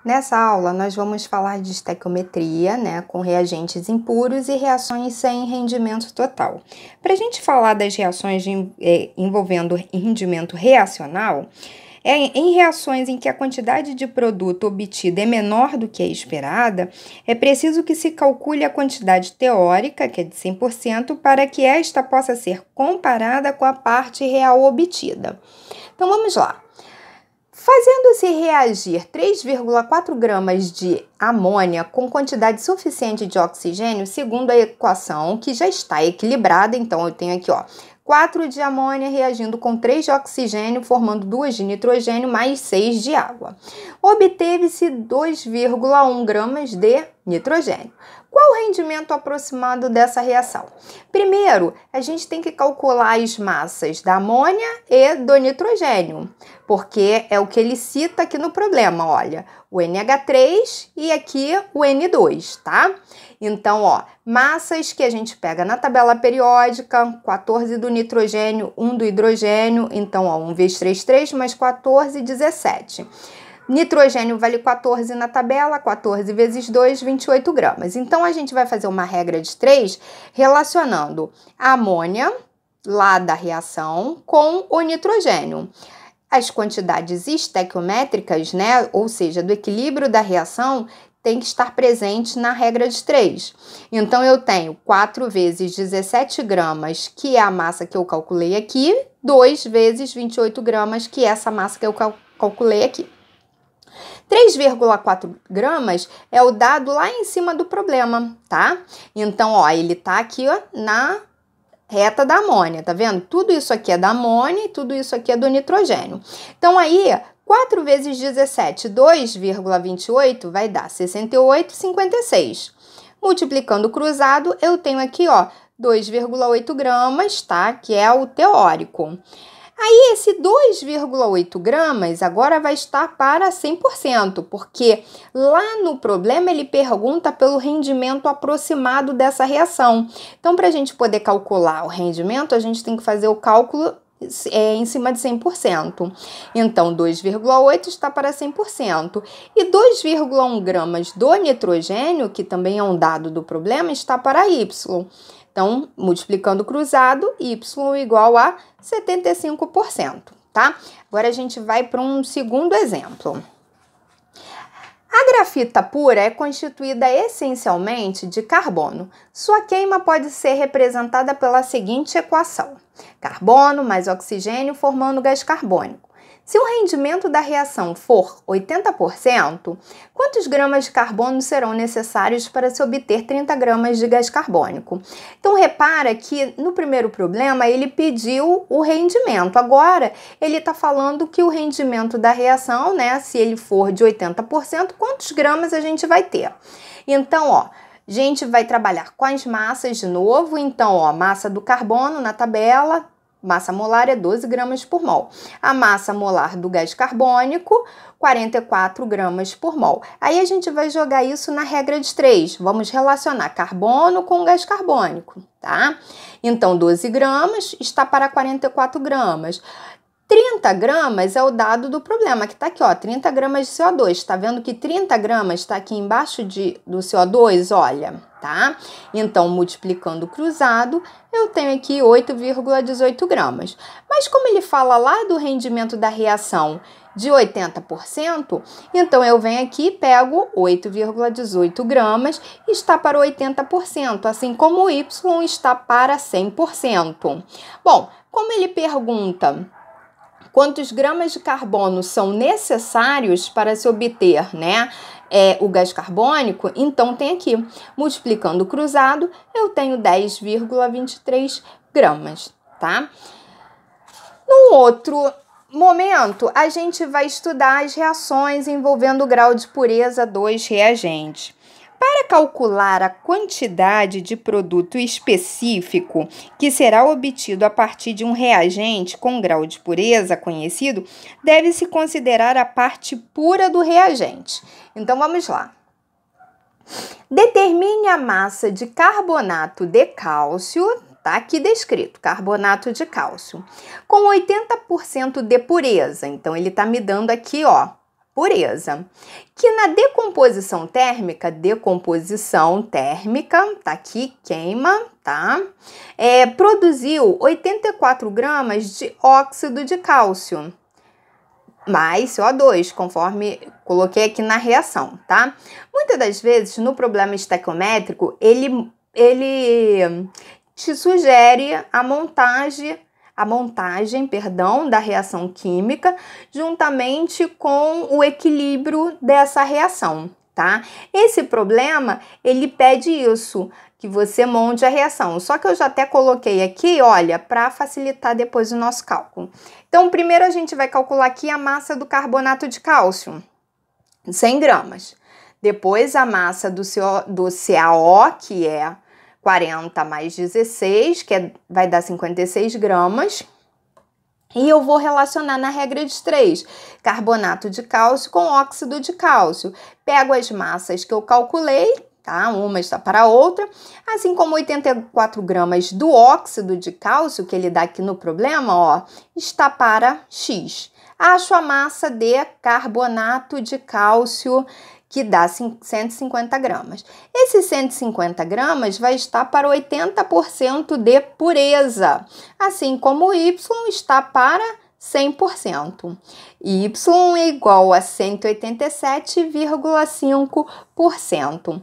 Nessa aula, nós vamos falar de estequiometria, né, com reagentes impuros e reações sem rendimento total. Para a gente falar das reações envolvendo rendimento reacional, em reações em que a quantidade de produto obtida é menor do que a esperada, é preciso que se calcule a quantidade teórica, que é de 100%, para que esta possa ser comparada com a parte real obtida. Então, vamos lá. Fazendo-se reagir 3,4 gramas de amônia com quantidade suficiente de oxigênio, segundo a equação que já está equilibrada, então eu tenho aqui, 4 de amônia reagindo com 3 de oxigênio, formando 2 de nitrogênio mais 6 de água. Obteve-se 2,1 gramas de nitrogênio. Qual o rendimento aproximado dessa reação? Primeiro, a gente tem que calcular as massas da amônia e do nitrogênio, porque é o que ele cita aqui no problema, olha, o NH3 e aqui o N2, tá? Então, massas que a gente pega na tabela periódica, 14 do nitrogênio, 1 do hidrogênio, então, 1 vezes 3, 3, mais 14, 17. Nitrogênio vale 14 na tabela, 14 vezes 2, 28 gramas. Então, a gente vai fazer uma regra de 3 relacionando a amônia, lá da reação, com o nitrogênio. As quantidades estequiométricas, né, ou seja, do equilíbrio da reação, tem que estar presente na regra de 3. Então, eu tenho 4 vezes 17 gramas, que é a massa que eu calculei aqui, 2 vezes 28 gramas, que é essa massa que eu calculei aqui. 3,4 gramas é o dado lá em cima do problema, tá? Então, ele tá aqui, na reta da amônia, tá vendo? Tudo isso aqui é da amônia e tudo isso aqui é do nitrogênio. Então, aí, 4 vezes 17, 2,28 vai dar 68,56. Multiplicando cruzado, eu tenho aqui, 2,8 gramas, tá? Que é o teórico. Aí, esse 2,8 gramas agora vai estar para 100%, porque lá no problema ele pergunta pelo rendimento aproximado dessa reação. Então, para a gente poder calcular o rendimento, a gente tem que fazer o cálculo em cima de 100%. Então, 2,8 está para 100%. E 2,1 gramas do nitrogênio, que também é um dado do problema, está para Y. Então, multiplicando cruzado, Y igual a 75%, tá? Agora, a gente vai para um segundo exemplo. A grafita pura é constituída essencialmente de carbono. Sua queima pode ser representada pela seguinte equação: carbono mais oxigênio formando gás carbônico. Se o rendimento da reação for 80%, quantos gramas de carbono serão necessários para se obter 30 gramas de gás carbônico? Então, repara que no primeiro problema ele pediu o rendimento. Agora, ele está falando que o rendimento da reação, né, se ele for de 80%, quantos gramas a gente vai ter? Então, a gente vai trabalhar com as massas de novo. Então, massa do carbono na tabela, massa molar é 12 gramas por mol. A massa molar do gás carbônico, 44 gramas por mol. Aí a gente vai jogar isso na regra de 3. Vamos relacionar carbono com gás carbônico, tá? Então, 12 gramas está para 44 gramas. 30 gramas é o dado do problema, que está aqui, 30 gramas de CO2. Tá vendo que 30 gramas está aqui embaixo do CO2? Olha, tá? Então, multiplicando cruzado, eu tenho aqui 8,18 gramas. Mas como ele fala lá do rendimento da reação de 80%, então eu venho aqui e pego 8,18 gramas e está para 80%, assim como o Y está para 100%. Bom, como ele pergunta quantos gramas de carbono são necessários para se obter, né, o gás carbônico, então tem aqui, multiplicando cruzado, eu tenho 10,23 gramas, tá? Num outro momento, a gente vai estudar as reações envolvendo o grau de pureza dos reagentes. Para calcular a quantidade de produto específico que será obtido a partir de um reagente com grau de pureza conhecido, deve-se considerar a parte pura do reagente. Então, vamos lá. Determine a massa de carbonato de cálcio, tá aqui descrito, carbonato de cálcio, com 80% de pureza. Então, ele está me dando aqui, pureza. Que na decomposição térmica, tá aqui, queima, tá? Produziu 84 gramas de óxido de cálcio, mais CO2, conforme coloquei aqui na reação, tá? Muitas das vezes, no problema estequiométrico, ele te sugere a montagem, da reação química, juntamente com o equilíbrio dessa reação, tá? Esse problema, ele pede isso, que você monte a reação. Só que eu já até coloquei aqui, olha, para facilitar depois o nosso cálculo. Então, primeiro a gente vai calcular aqui a massa do carbonato de cálcio, 100 gramas. Depois a massa do CaO, que é 40 mais 16, vai dar 56 gramas. E eu vou relacionar na regra de 3, carbonato de cálcio com óxido de cálcio. Pego as massas que eu calculei, tá? Uma está para a outra, assim como 84 gramas do óxido de cálcio, que ele dá aqui no problema, ó, está para X. Acho a massa de carbonato de cálcio, que dá 150 gramas. Esses 150 gramas vai estar para 80% de pureza, assim como Y está para 100%. Y é igual a 187,5%.